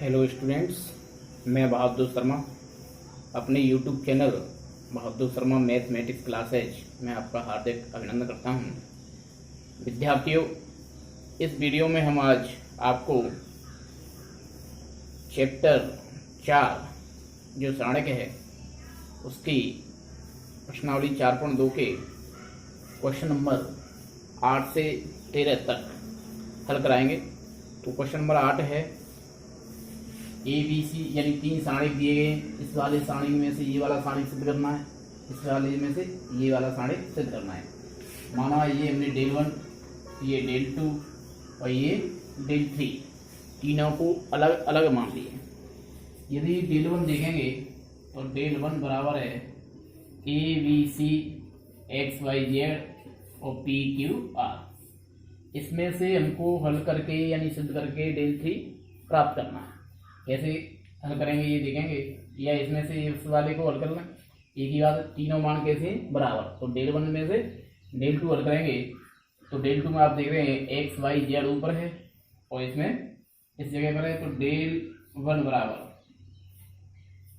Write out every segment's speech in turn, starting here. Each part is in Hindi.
हेलो स्टूडेंट्स, मैं बहादुर शर्मा अपने यूट्यूब चैनल बहादुर शर्मा मैथमेटिक्स क्लासेज में आपका हार्दिक अभिनंदन करता हूं। विद्यार्थियों, इस वीडियो में हम आज आपको चैप्टर 4 जो चाणक्य है उसकी प्रश्नावली 4.2 के क्वेश्चन नंबर 8 से 13 तक हल कराएंगे। तो क्वेश्चन नंबर 8 है ABC यानी 3 सारणिक दिए गए। इस वाले सारणिक में से ये वाला सारणिक सिद्ध करना है, इस वाले में से ये वाला सारणिक सिद्ध करना है। माना ये हमने डेल 1, ये डेल 2 और ये डेल 3 तीनों को अलग अलग मान लिए। यदि डेल 1 देखेंगे तो डेल 1 बराबर है ABC XYZ और PQR। इसमें से हमको हल करके यानी सिद्ध करके डेल 3 प्राप्त करना है। कैसे हल करेंगे ये देखेंगे, या इसमें से इस वाले को हल कर लें। एक ही बात, तीनों मान कैसे बराबर, तो डेल 1 में से डेल 2 हल करेंगे तो डेल 2 में आप देख रहे हैं XYZ ऊपर है और इसमें इस जगह पर है, तो डेल 1 बराबर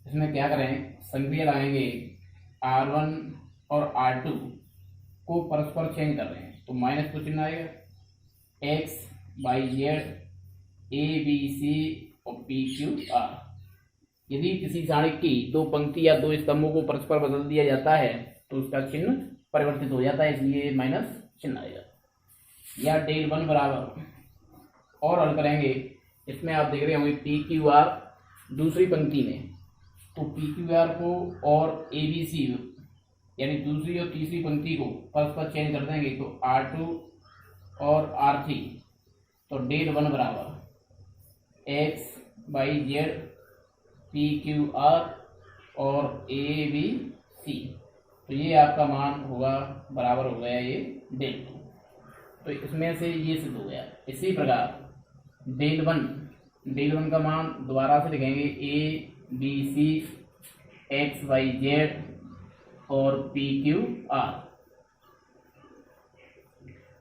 इसमें क्या करें, संक्रिया लगाएंगे R1 और R2 को परस्पर चेंज कर रहे हैं तो माइनस को चिन्ह आएगा। XYZ ABC और PQR। यदि किसी सारणिक की 2 पंक्ति या 2 स्तंभों को परस्पर बदल दिया जाता है तो उसका चिन्ह परिवर्तित हो जाता है, इसलिए माइनस चिन्ह आएगा। या डेल 1 बराबर और हल करेंगे, इसमें आप देख रहे होंगे PQR दूसरी पंक्ति में, तो PQR को और ABC यानी दूसरी और तीसरी पंक्ति को परस्पर चेंज कर देंगे तो R2 और R3, तो डेल 1 बराबर XYZ PQR और ABC, तो ये आपका मान होगा बराबर हो गया ये डेल 2। तो इसमें से ये सिद्ध हो गया। इसी प्रकार डेल 1 का मान दोबारा से लिखेंगे ABC XYZ और PQR।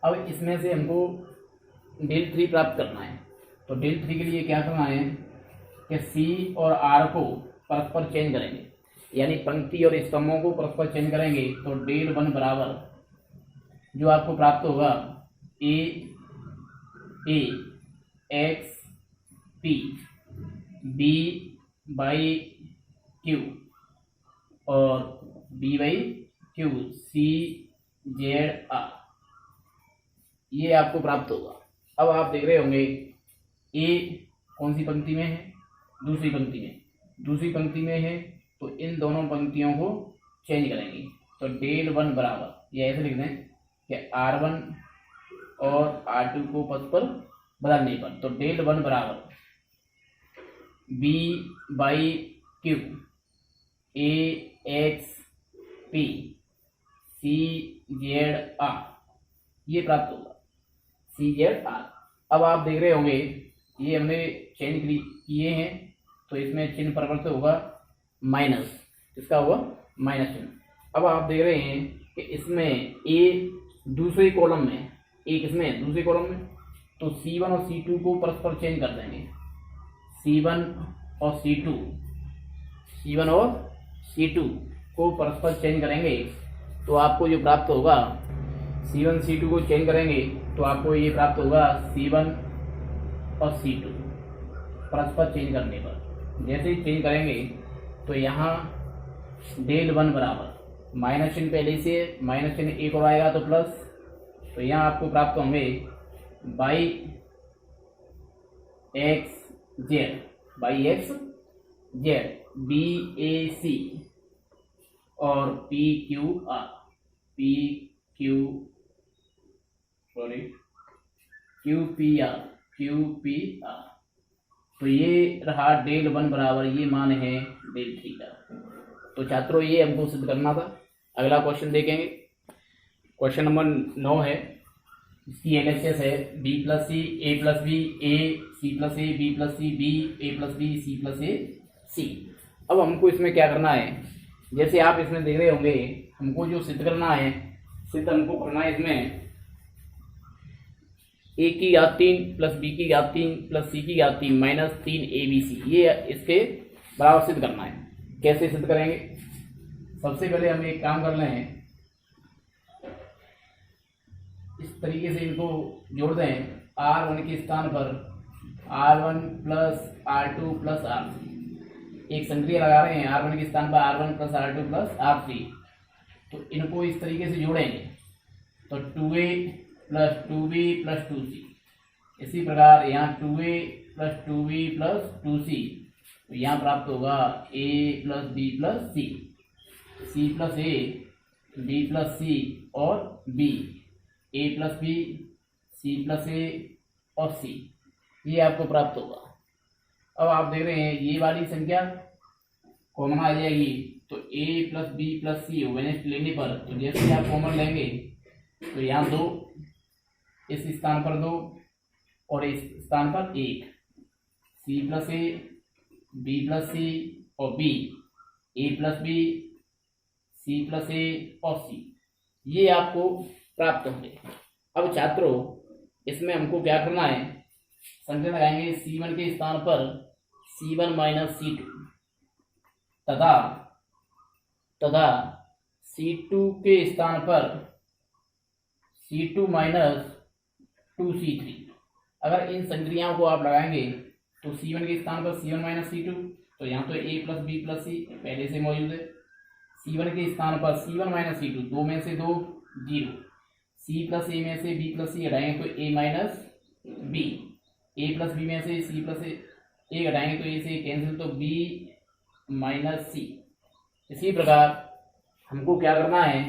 अब इसमें से हमको डेल 3 प्राप्त करना है, तो डेल 3 के लिए क्या करना है कि C और R को परस्पर चेंज करेंगे, यानी पंक्ति और स्तंभों को परस्पर चेंज करेंगे तो डेल 1 बराबर जो आपको प्राप्त होगा A X P B by Q और B by Q C Z R, ये आपको प्राप्त होगा। अब आप देख रहे होंगे ए कौन सी पंक्ति में है, दूसरी पंक्ति में है, तो इन दोनों पंक्तियों को चेंज करेंगे तो डेल 1 बराबर ये ऐसे लिख दें कि R1 और R2 को परस्पर बदलने पर, तो डेल 1 बराबर B by Q A X P C Z R, ये प्राप्त होगा CZR। अब आप देख रहे होंगे ये हमने चेंज किए हैं तो इसमें चिन्ह परिवर्तित होगा माइनस, इसका होगा माइनस चिन्ह। अब आप देख रहे हैं कि इसमें ए दूसरे कॉलम में, एक इसमें दूसरे कॉलम में, तो C1 और C2 को परस्पर चेंज कर देंगे। C1 और C2 को परस्पर चेंज करेंगे तो आपको जो प्राप्त होगा, C1 C2 को चेंज करेंगे तो आपको ये प्राप्त होगा C1 और C2 परस्पर चेंज करने पर। जैसे ही चेंज करेंगे तो यहाँ डेल 1 बराबर माइनस चिन्ह, पहले से माइनस चिन्ह एक और आएगा तो प्लस, तो यहाँ आपको प्राप्त होंगे बाई एक्स जेड BAC और QPR। तो ये रहा डेल 1 बराबर, ये मान है डेल 3 का। तो छात्रों ये हमको सिद्ध करना था। अगला क्वेश्चन देखेंगे, क्वेश्चन नंबर 9 है, इसकी एलएचएस है B plus C A plus B A C plus A B plus C B A plus B C plus A C। अब हमको इसमें क्या करना है, जैसे आप इसमें देख रहे होंगे हमको जो सिद्ध करना है, इसमें ए की घात 3 प्लस बी की घात 3 प्लस सी की घात 3 माइनस 3 ABC, ये इसके बराबर सिद्ध करना है। कैसे सिद्ध करेंगे? सबसे पहले हम एक काम कर रहे हैं, इस तरीके से इनको जोड़ दें। R1 के स्थान पर R1 plus R2 plus R3, एक संक्रिया लगा रहे हैं। R1 के स्थान पर R1 plus R2 plus R3, तो इनको इस तरीके से जोड़ेंगे तो 2A plus 2B plus 2C। इसी प्रकार यहाँ 2A plus 2B plus 2C, तो यहाँ प्राप्त होगा A plus B plus C, C plus A, B plus C और B, A plus B, C plus A और C, ये आपको प्राप्त होगा। अब आप देख रहे हैं ये वाली संख्या कॉमन आ जाएगी, तो A plus B plus C होगा लेने पर, तो जैसे आप कॉमन लेंगे तो यहाँ 2, इस स्थान पर 2 और इस स्थान पर 1, C plus A, B plus C और B, A plus B, C plus A और C, ये आपको प्राप्त होंगे। अब छात्रों इसमें हमको क्या करना है, संख्या लगाएंगे C1 के स्थान पर C1 माइनस C2 तथा C2 के स्थान पर C2 माइनस 2C3। अगर इन संक्रियाओं को आप लगाएंगे तो C1 के स्थान पर C1 माइनस C2, तो यहाँ तो A plus B plus C पहले से मौजूद है। C1 के स्थान पर C1 माइनस C2, 2 में से 2 0, C प्लस A में से B प्लस C घटाएंगे तो A minus B, A plus B में से C प्लस A घटाएंगे तो A से कैंसिल, तो B माइनस C। इसी प्रकार हमको क्या करना है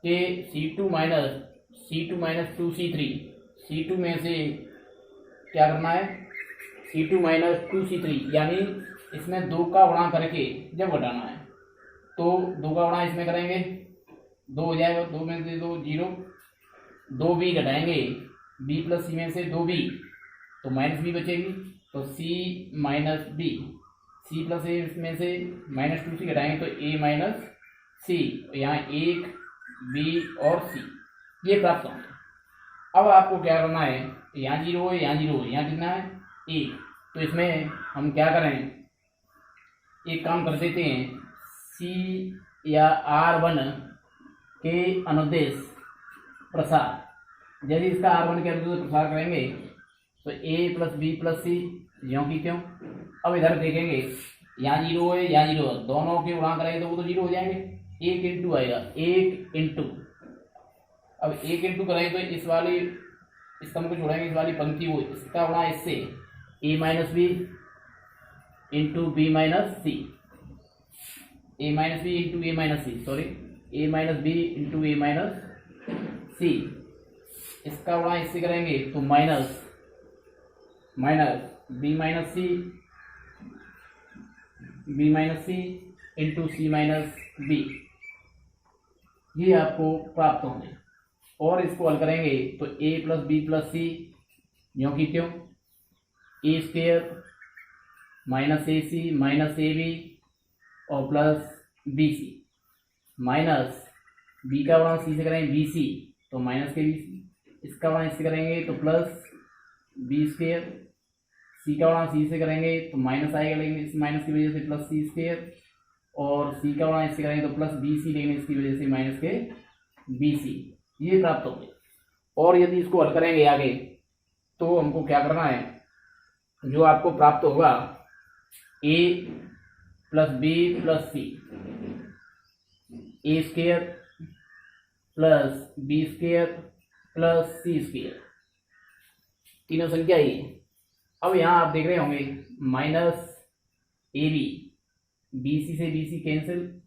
कि C2 माइनस 2C3, C2 में से क्या करना है C2 माइनस 2C3, यानी इसमें 2 का गुणा करके जब घटाना है तो 2 का गुणा इसमें करेंगे 2 हो जाएगा, 2 में से 2 0, 2B घटाएंगे B प्लस C में से 2B, तो माइनस B बचेगी, तो C minus B, C plus A में से माइनस 2C घटाएंगे तो A माइनस C, तो यहाँ 1 B और C, ये प्राप्त होंगे। अब आपको क्या करना है, यहाँ 0 है, यहाँ 0 है, यहाँ कितना है 1, तो इसमें हम क्या करें, एक काम कर देते हैं, C या R1 के अनुदेश प्रसार, यदि इसका R1 के अनुदेश प्रसार करेंगे तो A plus B plus C, ज्यों की त्यों। अब इधर देखेंगे यहाँ 0 है, यहाँ 0 है, दोनों के गुणा करेंगे तो वो तो 0 हो जाएंगे, 1 इंटू आएगा, 1 इंटू, अब 1 इंटू करेंगे तो इस वाली स्तंभ को जोड़ेंगे, इस वाली पंक्ति को, इसका गुणा इससे A minus B into B minus C, A minus B into A minus C, sorry A minus B into A minus C, इसका गुणा इससे करेंगे तो minus B minus C into C minus B, ये आपको प्राप्त होंगे। और इसको हल करेंगे तो A plus B plus C, ज्यों की त्यों, A square minus A C minus A B और plus B C, minus B का गुणा सी से करेंगे बी सी, तो माइनस के बी सी, इसका गुणा इससे करेंगे तो प्लस बी स्क्वेयर, सी का गुणा सी से करेंगे तो माइनस आएगा, लेकिन इस माइनस की वजह से प्लस सी स्क्वेयर, और सी का गुणा इससे करेंगे तो प्लस बी सी, लेकिन इसकी वजह से माइनस के बी सी, ये प्राप्त होंगे। और यदि इसको हल करेंगे आगे तो हमको क्या करना है, जो आपको प्राप्त होगा A plus B plus C, A square plus B square plus C square, तीनों संख्या ही। अब यहाँ आप देख रहे होंगे minus A B, B C से बी सी कैंसिल,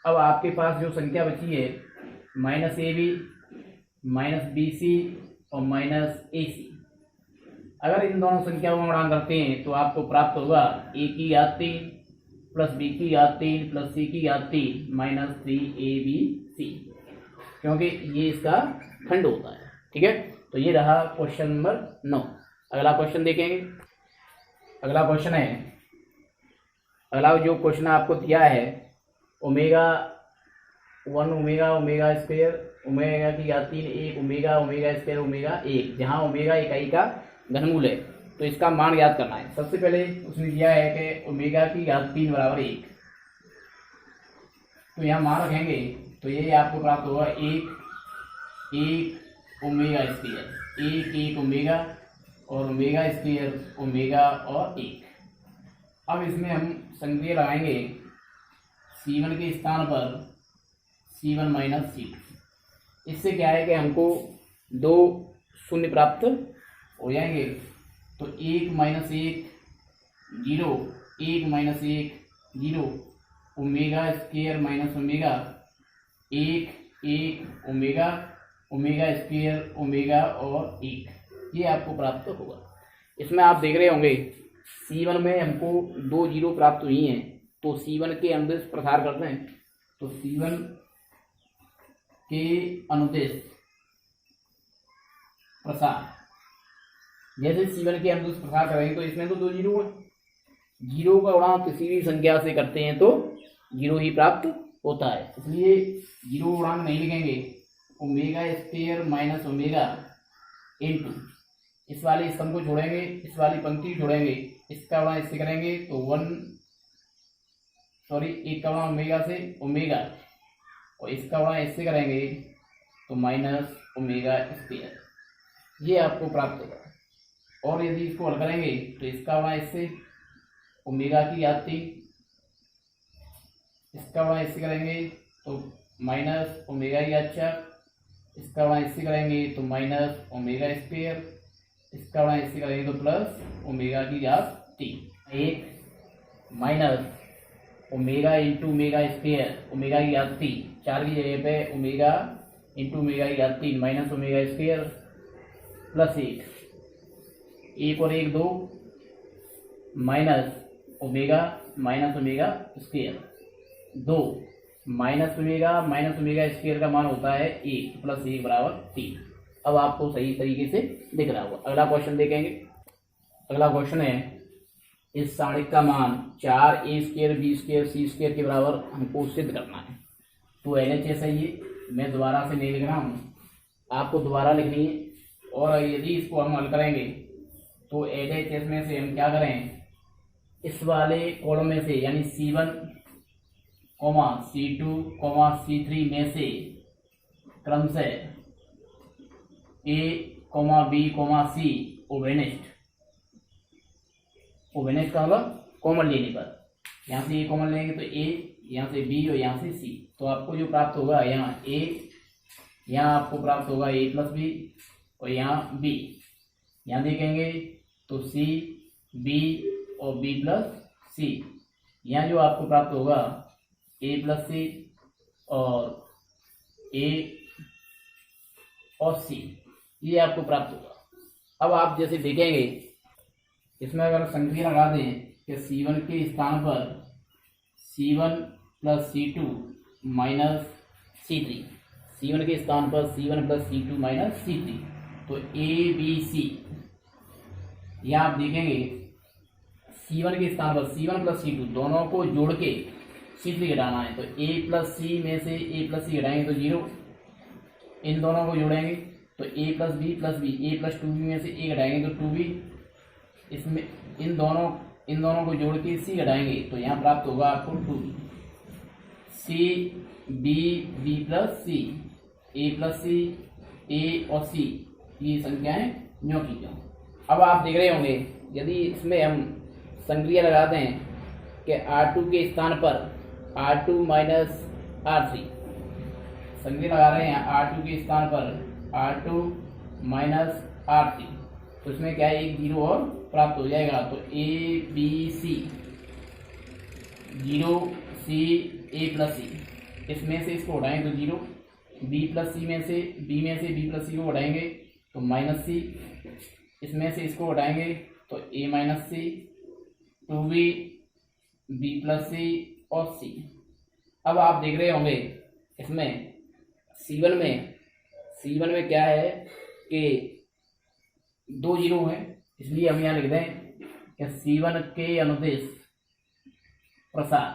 अब आपके पास जो संख्या बची है minus A B minus B C और माइनस ए सी। अगर इन दोनों संख्याओं में गुणा करते हैं तो आपको प्राप्त होगा ए की घात 3 प्लस बी की घात 3 प्लस सी की घात 3 माइनस 3ABC, क्योंकि ये इसका खंड होता है। ठीक है, तो ये रहा क्वेश्चन नंबर 9। अगला क्वेश्चन देखेंगे। अगला क्वेश्चन है, अगला जो क्वेश्चन आपको दिया है omega 1 omega omega square omega की घात 3 1 ओमेगा ओमेगा स्क्वायर ओमेगा 1, जहाँ ओमेगा इकाई का घनमूल है। तो इसका मान याद करना है। सबसे पहले उसने दिया है कि ओमेगा की घात 3 बराबर 1, तो यहाँ मान रखेंगे तो ये आपको प्राप्त होगा 1 ओमेगा स्क्वायर, 1 ओमेगा और ओमेगा स्क्वायर ओमेगा और 1। अब इसमें हम संक्रिया लगाएंगे C1 के स्थान पर C1 माइनस C2। इससे क्या है कि हमको 2 शून्य प्राप्त हो जाएंगे। तो 1 minus 1 0, 1 minus 1 0, omega square minus omega 1 omega omega square omega और 1, ये आपको प्राप्त होगा। इसमें आप देख रहे होंगे C1 में हमको 2 जीरो प्राप्त हुई हैं, तो C1 के अनुदेश प्रसार करते हैं। तो C1 के अनुदेश प्रसार, जैसे C1 के अनुदेश प्रसार करेंगे तो इसमें तो 2 जीरो है, जीरो का गुणा किसी भी संख्या से करते हैं तो जीरो ही प्राप्त होता है, इसलिए जीरो गुणांक नहीं लिखेंगे। Omega square minus omega into इस वाले स्तंभ को छोड़ेंगे, इस वाली पंक्ति छोड़ेंगे, इसका गुणा इससे करेंगे तो 1 का गुणा ओमेगा से ओमेगा, और इसका गुणा इससे करेंगे तो माइनस ओमेगा स्क्वायर, ये आपको प्राप्त होगा। और यदि इसको हल करेंगे तो इसका गुणा इससे ओमेगा की घात 3, इसका गुणा इससे करेंगे तो माइनस ओमेगा की घात 4, इसका गुणा इससे करेंगे तो माइनस ओमेगा स्क्वायर, इसका गुणा इससे करेंगे तो प्लस ओमेगा की घात 3। 1 minus omega into omega square omega की घात 3, 4 की जगह पे ओमेगा इंटू ओमेगा की घात 3 माइनस ओमेगा स्क्वायर प्लस 1 और 1 2 minus omega square 2 minus omega square का मान होता है 1 प्लस 1 बराबर 3। अब आपको सही तरीके से दिख रहा होगा। अगला क्वेश्चन देखेंगे। अगला क्वेश्चन है इस सारणिक का मान 4a square b square c square के बराबर हमको सिद्ध करना है। तो LHS है ये, मैं दोबारा से नहीं लिख रहा हूँ, आपको दोबारा लिखनी है। और यदि इसको हम हल करेंगे तो LHS में से हम क्या करें, इस वाले कॉलम में से यानी C1, C2, C3 में से क्रमशः A, B, C ओवेनेस्ट का मतलब कॉमन लेने पर, यहाँ से A कॉमन लेंगे तो A, यहाँ से B और यहाँ से C, तो आपको जो प्राप्त होगा यहाँ A, यहाँ आपको प्राप्त होगा A प्लस B और यहाँ B, यहाँ देखेंगे तो C, B और B प्लस C, यहाँ जो आपको प्राप्त होगा A प्लस C और A और C, ये आपको प्राप्त होगा। अब आप जैसे देखेंगे इसमें अगर संक्रिया लगा दें कि C1 के स्थान पर C1 plus C2 minus C3, C1 के स्थान पर C1 plus C2 minus C3, तो ABC, यहाँ आप देखेंगे C1 के स्थान पर C1 प्लस C2 दोनों को जोड़ के C3 घटाना है, तो A प्लस C में से A प्लस C घटाएंगे तो 0, इन दोनों को जोड़ेंगे तो A plus B plus B, A plus 2B में से A घटाएंगे तो 2B, इसमें इन दोनों को जोड़ के C घटाएंगे तो यहाँ प्राप्त होगा आपको 2B, C B B plus C, A plus C, A और C, ये संख्याएं ज्यों की ज्यों। अब आप देख रहे होंगे यदि इसमें हम संक्रिया लगा दें कि R2 के स्थान पर R2 माइनस R3, संक्रिया लगा रहे हैं R2 के स्थान पर R2 माइनस R3, तो इसमें क्या है, एक जीरो और प्राप्त हो जाएगा। तो A B C 0 C A plus C, इसमें से इसको हटाएंगे तो 0, B प्लस C में से B प्लस C को हटाएंगे तो माइनस C, इसमें से इसको हटाएंगे तो A minus C, 2B B plus C और C। अब आप देख रहे होंगे इसमें C1 में क्या है कि 2 जीरो है, इसलिए हम यहाँ लिख दें कि C1 के अनुदेश प्रसार,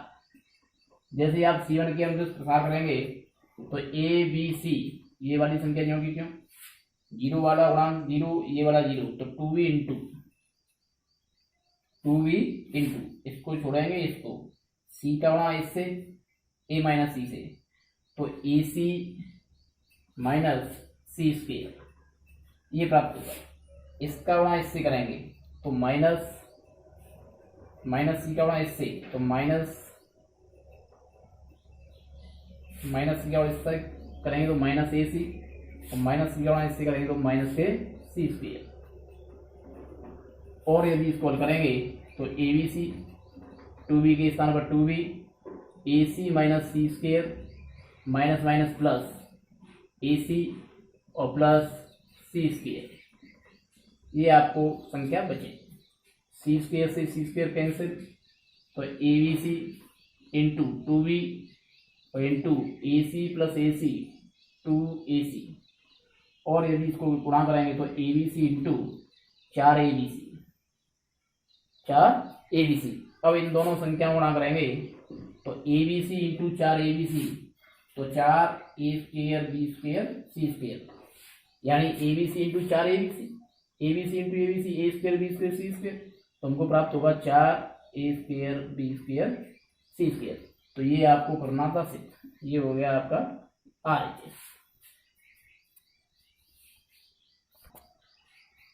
जैसे आप C1 के अनुदेश प्रसार करेंगे तो A B C ये वाली संख्या ज्यों की क्यों, जीरो वाला गुणांक जीरो, ये वाला जीरो, तो 2v इंटू इसको छोड़ेंगे इसको, c का गुणा इससे, a माइनस सी से, तो ए सी माइनस सी स्क्वेयर ये प्राप्त होगा। इसका गुणा इससे करेंगे तो माइनस सी का गुणा इससे, तो माइनस सी का गुणा इससे करेंगे तो माइनस ए सी, और माइनस सी का गुणा इससे करेंगे तो माइनस के सी स्क्वेयर। और यदि इसको हल करेंगे तो ए बी सी, 2b के स्थान पर 2b, ए C minus C square, minus minus plus ए सी और प्लस सी स्क्वेयर, ये आपको संख्या बचे। सी स्क्वेयर से सी स्क्वेयर कैंसिल, तो ए बी सी इंटू 2b और इंटू ए सी प्लस ए सी 2ac, और यदि इसको गुणा कराएंगे तो ए बी सी इंटू 4abc। अब इन दोनों संख्याओं गुणा करेंगे तो ए बी सी इंटू 4abc, तो 4a square B square C square, यानी A B C into 4abc, A B C into A B C, A square B square C square, तो हमको प्राप्त होगा 4a square B square C square. तो ये आपको करना था सिर्फ, ये हो गया आपका RHS।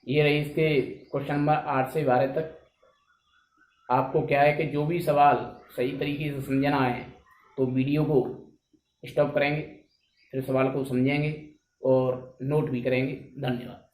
ये रही इसके क्वेश्चन नंबर 8 से 12 तक। आपको क्या है कि जो भी सवाल सही तरीके से समझना है तो वीडियो को स्टॉप करेंगे, फिर सवाल को समझेंगे और नोट भी करेंगे। धन्यवाद।